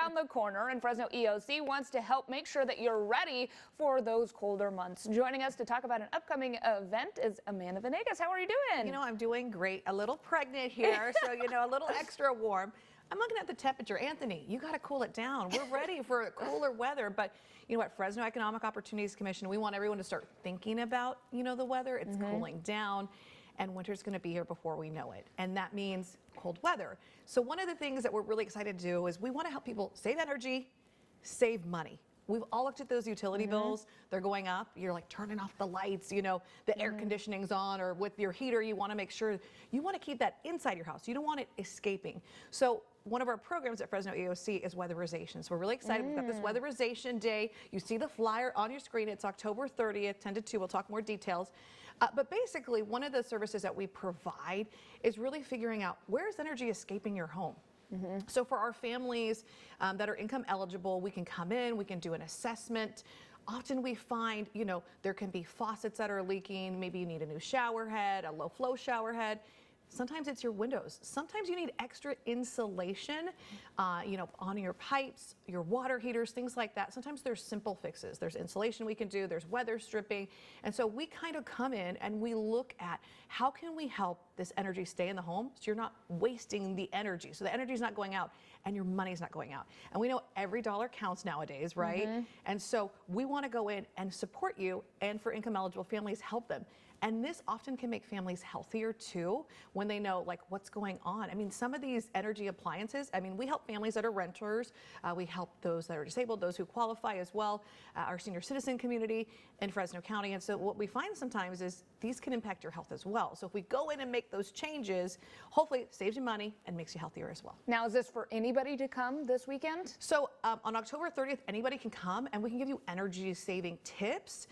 around the corner, and Fresno EOC wants to help make sure that you're ready for those colder months. Joining us to talk about an upcoming event is Amanda Venegas. How are you doing? You know, I'm doing great. A little pregnant here, so, you know, a little extra warm. I'm looking at the temperature. Anthony, you got to cool it down. We're ready for cooler weather. But you know what, Fresno Economic Opportunities Commission, we want everyone to start thinking about, you know, the weather. It's cooling down, and winter's going to be here before we know it. And that means cold weather. So one of the things that we're really excited to do is we want to help people save energy, save money. We've all looked at those utility bills. They're going up. You're like turning off the lights, you know, the air conditioning's on, or with your heater, you want to make sure you want to keep that inside your house. You don't want it escaping. So one of our programs at Fresno EOC is weatherization. So we're really excited. We've got this weatherization day. You see the flyer on your screen. It's October 30th, 10 to 2. We'll talk more details. But basically, one of the services that we provide is really figuring out where's energy escaping your home. So for our families that are income eligible, we can come in, we can do an assessment. Often we find, you know, there can be faucets that are leaking. Maybe you need a new shower head, a low flow shower head. Sometimes it's your windows. Sometimes you need extra insulation, you know, on your pipes, your water heaters, things like that. Sometimes there's simple fixes. There's insulation we can do, there's weather stripping. And so we kind of come in and we look at how can we help this energy stay in the home so you're not wasting the energy. So the energy's not going out and your money's not going out. And we know every dollar counts nowadays, right? And so we want to go in and support you, and for income eligible families, help them. And this often can make families healthier too when they know like what's going on. I mean, some of these energy appliances, I mean, we help families that are renters. We help those that are disabled, those who qualify as well, our senior citizen community in Fresno County. And so what we find sometimes is these can impact your health as well. So if we go in and make those changes, hopefully it saves you money and makes you healthier as well. Now, is this for anybody to come this weekend? So on October 30th, anybody can come and we can give you energy saving tips.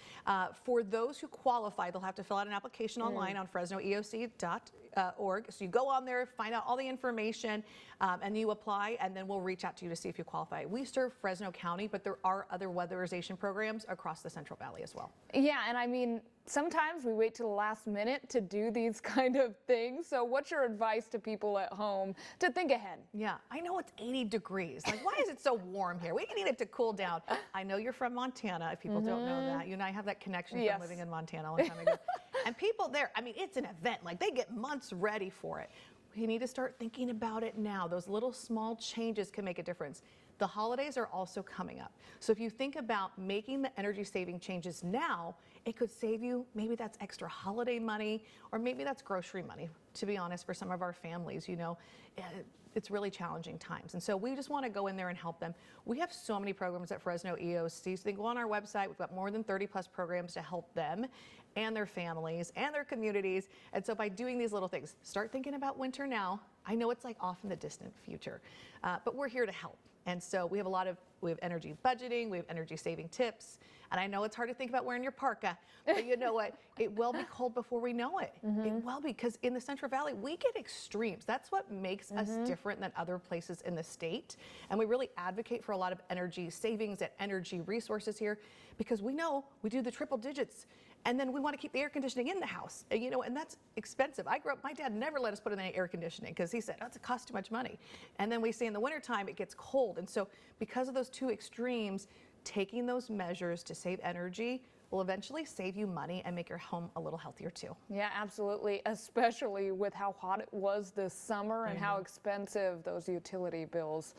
For those who qualify, they'll have to fill out an application online on FresnoEOC.org. So you go on there, find out all the information, and you apply, and then we'll reach out to you to see if you qualify. We serve Fresno County, but there are other weatherization programs across the Central Valley as well. Yeah, and I mean, sometimes we wait to the last minute to do these kind of things. So what's your advice to people at home to think ahead? Yeah, I know it's 80 degrees. Like, why is it so warm here? We need it to cool down. I know you're from Montana, if people don't know that. You and I have that connection from living in Montana a long time ago. And people there, I mean, it's an event. Like, they get months ready for it. We need to start thinking about it now. Those little small changes can make a difference. The holidays are also coming up. So if you think about making the energy saving changes now, it could save you, maybe that's extra holiday money, or maybe that's grocery money, to be honest, for some of our families. You know, it's really challenging times. And so we just want to go in there and help them. We have so many programs at Fresno EOC. So they go on our website. We've got more than 30 plus programs to help them and their families and their communities. And so by doing these little things, start thinking about winter now. I know it's like off in the distant future, but we're here to help. And so we have we have energy budgeting, we have energy saving tips. And I know it's hard to think about wearing your parka, but you know what? It will be cold before we know it. It will be, because in the Central Valley, we get extremes. That's what makes us different than other places in the state. And we really advocate for a lot of energy savings and energy resources here, because we know we do the triple digits. And then we want to keep the air conditioning in the house, you know, and that's expensive. I grew up, my dad never let us put in any air conditioning because he said, oh, it costs too much money. And then we see in the wintertime it gets cold. And so because of those two extremes, taking those measures to save energy will eventually save you money and make your home a little healthier too. Yeah, absolutely, especially with how hot it was this summer and how expensive those utility bills